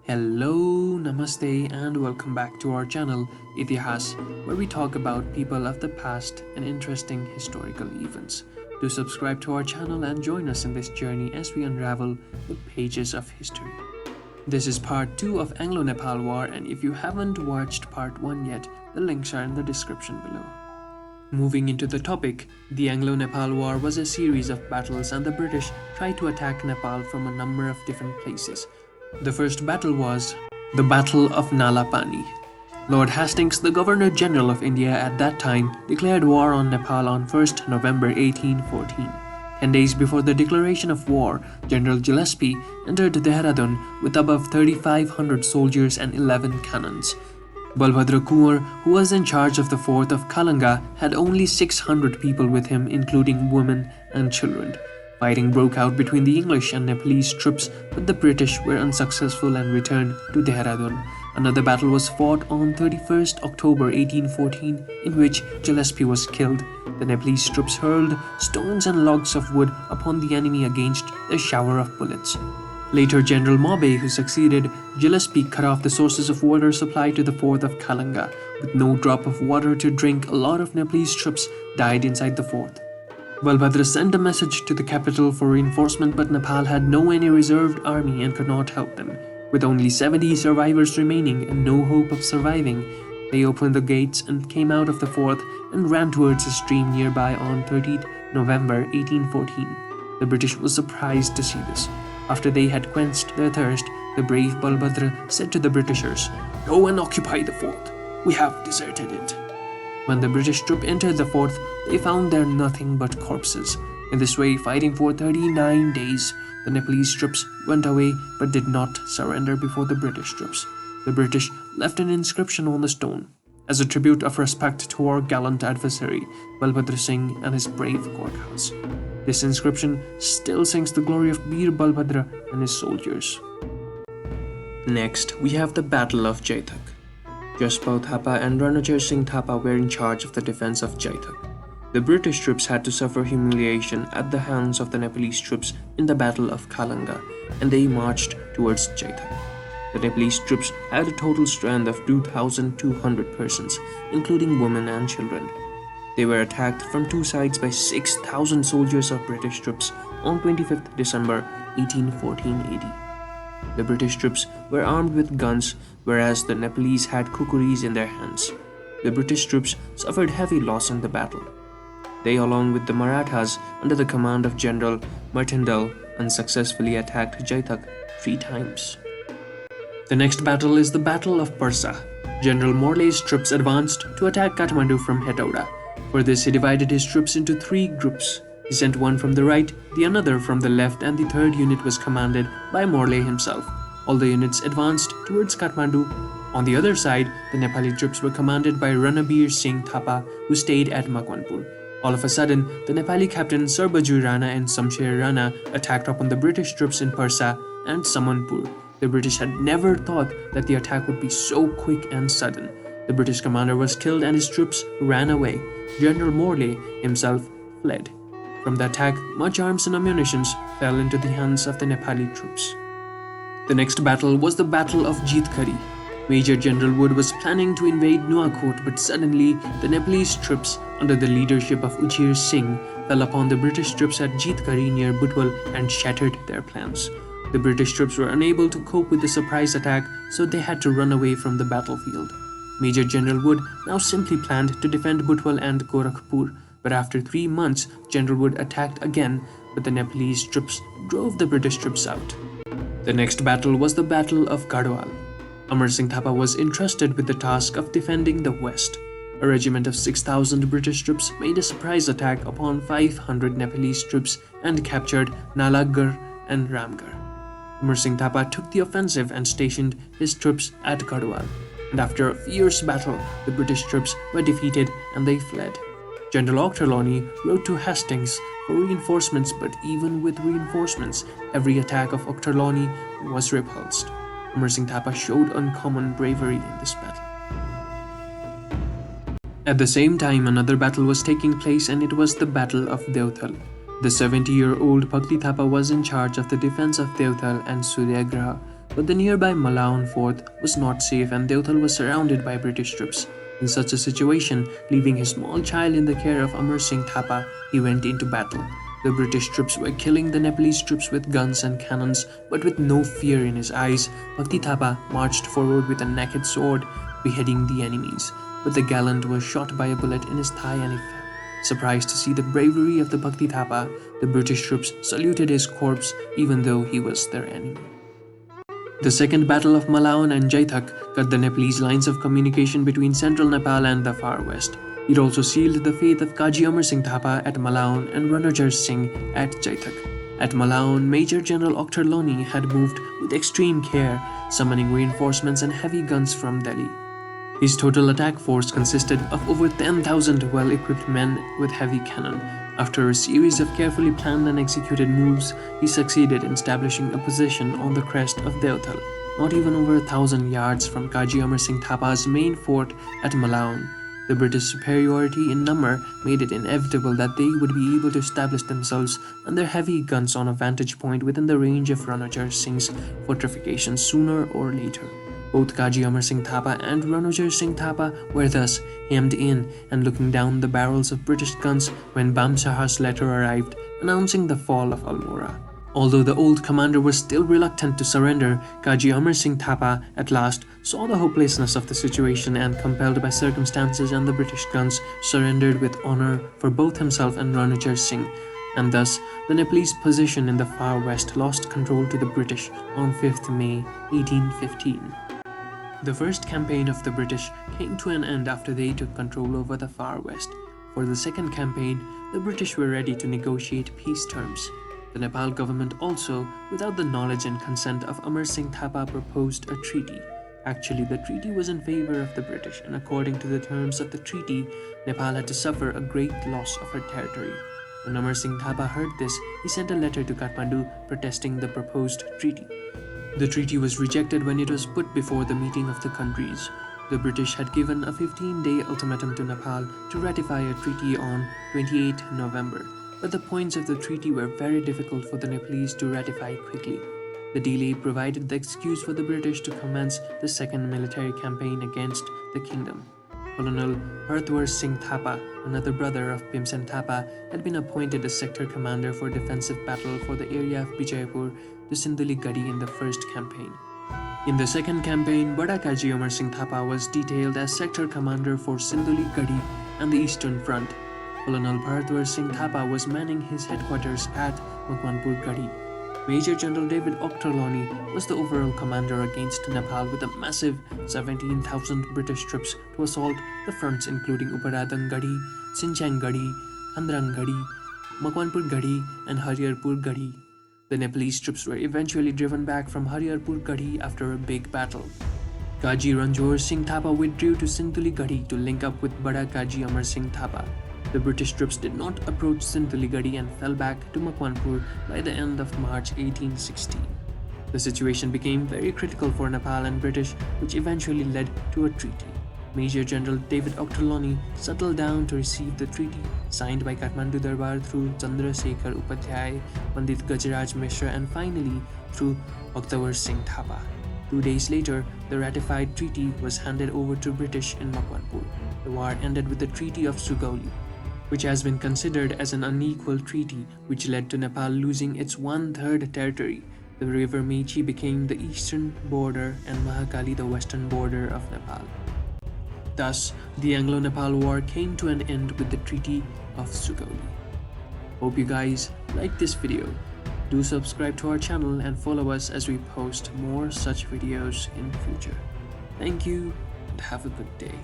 Hello, namaste, and welcome back to our channel Itihas, where we talk about people of the past and interesting historical events. Do subscribe to our channel and join us in this journey as we unravel the pages of history. This is part 2 of Anglo Nepal War, and if you haven't watched part 1 yet, the links are in the description below. Moving into the topic, the Anglo Nepal War was a series of battles, and the British tried to attack Nepal from a number of different places. The first battle was the Battle of Nalapani. Lord Hastings, the Governor-General of India at that time, declared war on Nepal on 1st November 1814. 10 days before the declaration of war, General Gillespie entered Dehradun with above 3,500 soldiers and 11 cannons. Balbhadra Kunwar, who was in charge of the fort of Kalanga, had only 600 people with him, including women and children. Fighting broke out between the English and Nepalese troops, but the British were unsuccessful and returned to Dehradun. Another battle was fought on 31st October 1814, in which Gillespie was killed. The Nepalese troops hurled stones and logs of wood upon the enemy against a shower of bullets. Later, General Maubey, who succeeded Gillespie, cut off the sources of water supply to the fort of Kalanga. With no drop of water to drink, a lot of Nepalese troops died inside the fort. Balbhadra sent a message to the capital for reinforcement, but Nepal had no any reserved army and could not help them. With only 70 survivors remaining and no hope of surviving, they opened the gates and came out of the fort and ran towards a stream nearby on 30th November 1814. The British were surprised to see this. After they had quenched their thirst, the brave Balbhadra said to the Britishers, "Go and occupy the fort. We have deserted it." When the British troop entered the fort, they found there nothing but corpses. In this way, fighting for 39 days, the Nepalese troops went away but did not surrender before the British troops. The British left an inscription on the stone as a tribute of respect to our gallant adversary, Balbhadra Singh, and his brave courthouse. This inscription still sings the glory of Bir Balbhadra and his soldiers. Next, we have the Battle of Jaithak. Jaspal Thapa and Ranachar Singh Thapa were in charge of the defense of Jaithak. The British troops had to suffer humiliation at the hands of the Nepalese troops in the Battle of Kalanga, and they marched towards Jaithak. The Nepalese troops had a total strength of 2,200 persons, including women and children. They were attacked from two sides by 6,000 soldiers of British troops on 25th December 1814 AD. The British troops were armed with guns, whereas the Nepalese had kukris in their hands. The British troops suffered heavy loss in the battle. They, along with the Marathas under the command of General Martindale, unsuccessfully attacked Jaithak 3 times. The next battle is the Battle of Parsa. General Morley's troops advanced to attack Kathmandu from Hetauda. For this, he divided his troops into 3 groups. He sent one from the right, the another from the left, and the third unit was commanded by Morley himself. All the units advanced towards Kathmandu. On the other side, the Nepali troops were commanded by Ranabir Singh Thapa, who stayed at Makwanpur. All of a sudden, the Nepali captain Sarbaju Rana and Samsher Rana attacked upon the British troops in Parsa and Samanpur. The British had never thought that the attack would be so quick and sudden. The British commander was killed and his troops ran away. General Morley himself fled. From the attack, much arms and ammunition fell into the hands of the Nepali troops. The next battle was the Battle of Jitgarh. Major General Wood was planning to invade Nuakot, but suddenly the Nepalese troops, under the leadership of Uchir Singh, fell upon the British troops at Jitgarh near Butwal and shattered their plans. The British troops were unable to cope with the surprise attack, so they had to run away from the battlefield. Major General Wood now simply planned to defend Butwal and Gorakhpur, but after 3 months, General Wood attacked again, but the Nepalese troops drove the British troops out. The next battle was the Battle of Garhwal. Amar Singh Thapa was entrusted with the task of defending the west. A regiment of 6,000 British troops made a surprise attack upon 500 Nepalese troops and captured Nalagarh and Ramgarh. Amar Singh Thapa took the offensive and stationed his troops at Garhwal. And after a fierce battle, the British troops were defeated and they fled. General Ochterlony wrote to Hastings for reinforcements, but even with reinforcements, every attack of Ochterlony was repulsed. Amar Singh Thapa showed uncommon bravery in this battle. At the same time, another battle was taking place, and it was the Battle of Deuthal. The 70-year-old Bhakti Thapa was in charge of the defense of Deuthal and Suryagraha, But the nearby Malaun fort was not safe and Deuthal was surrounded by British troops. In such a situation, leaving his small child in the care of Amar Singh Thapa, he went into battle. The British troops were killing the Nepalese troops with guns and cannons, but with no fear in his eyes, Bhakti Thapa marched forward with a naked sword, beheading the enemies. But the gallant was shot by a bullet in his thigh and he fell. Surprised to see the bravery of the Bhakti Thapa, the British troops saluted his corpse even though he was their enemy. The Second Battle of Malaun and Jaithak cut the Nepalese lines of communication between central Nepal and the far west. It also sealed the fate of Kaji Amar Singh Thapa at Malaun and Ranajit Singh at Jaithak. At Malaun, Major General Akhtar Loni had moved with extreme care, summoning reinforcements and heavy guns from Delhi. His total attack force consisted of over 10,000 well-equipped men with heavy cannon. After a series of carefully planned and executed moves, he succeeded in establishing a position on the crest of Deuthal, not even over 1,000 yards from Kaji Amar Singh Thapa's main fort at Malaun. The British superiority in number made it inevitable that they would be able to establish themselves and their heavy guns on a vantage point within the range of Ranajit Singh's fortifications sooner or later. Both Kaji Amar Singh Thapa and Ranajit Singh Thapa were thus hemmed in and looking down the barrels of British guns when Bamsahar's letter arrived announcing the fall of Almora. Although the old commander was still reluctant to surrender, Kaji Amar Singh Thapa at last saw the hopelessness of the situation and, compelled by circumstances and the British guns, surrendered with honor for both himself and Ranajit Singh, and thus the Nepalese position in the far west lost control to the British on 5th May 1815. The first campaign of the British came to an end after they took control over the far west. For the second campaign, the British were ready to negotiate peace terms. The Nepal government also, without the knowledge and consent of Amar Singh Thapa, proposed a treaty. Actually, the treaty was in favor of the British, and according to the terms of the treaty, Nepal had to suffer a great loss of her territory. When Amar Singh Thapa heard this, he sent a letter to Kathmandu protesting the proposed treaty. The treaty was rejected when it was put before the meeting of the countries. The British had given a 15-day ultimatum to Nepal to ratify a treaty on 28 November, but the points of the treaty were very difficult for the Nepalese to ratify quickly. The delay provided the excuse for the British to commence the second military campaign against the kingdom. Colonel Hartwar Singh Thapa, another brother of Bhimsen Thapa, had been appointed as sector commander for defensive battle for the area of Bijaypur to Sinduli Gadi in the first campaign. In the second campaign, Bada Kaji Amar Singh Thapa was detailed as sector commander for Sinduli Gadi and the Eastern Front. Colonel Bharatwar Singh Thapa was manning his headquarters at Makwanpur Gadi. Major General David Oktraloni was the overall commander against Nepal with a massive 17,000 British troops to assault the fronts including Uparadang Gadi, Sinchang Gadi, Khandrang Gadi, Makwanpur Gadi and Hariyarpur Gadi. The Nepalese troops were eventually driven back from Hariyarpur Gadi after a big battle. Kaji Ranjor Singh Thapa withdrew to Sintuli Gadi to link up with Bada Kaji Amar Singh Thapa. The British troops did not approach Sintuli Gadi and fell back to Makwanpur by the end of March 1816. The situation became very critical for Nepal and British, which eventually led to a treaty. Major General David Oktraloni settled down to receive the treaty, signed by Kathmandu Darbar through Chandrasekhar Upadhyay, Pandit Gajraj Mishra and finally through Bhaktawar Singh Thapa. 2 days later, the ratified treaty was handed over to British in Makwanpur. The war ended with the Treaty of Sugauli, which has been considered as an unequal treaty which led to Nepal losing its 1/3 territory. The river Mechi became the eastern border and Mahakali the western border of Nepal. Thus, the Anglo Nepal War came to an end with the Treaty of Sugauli. Hope you guys liked this video. Do subscribe to our channel and follow us as we post more such videos in future. Thank you and have a good day.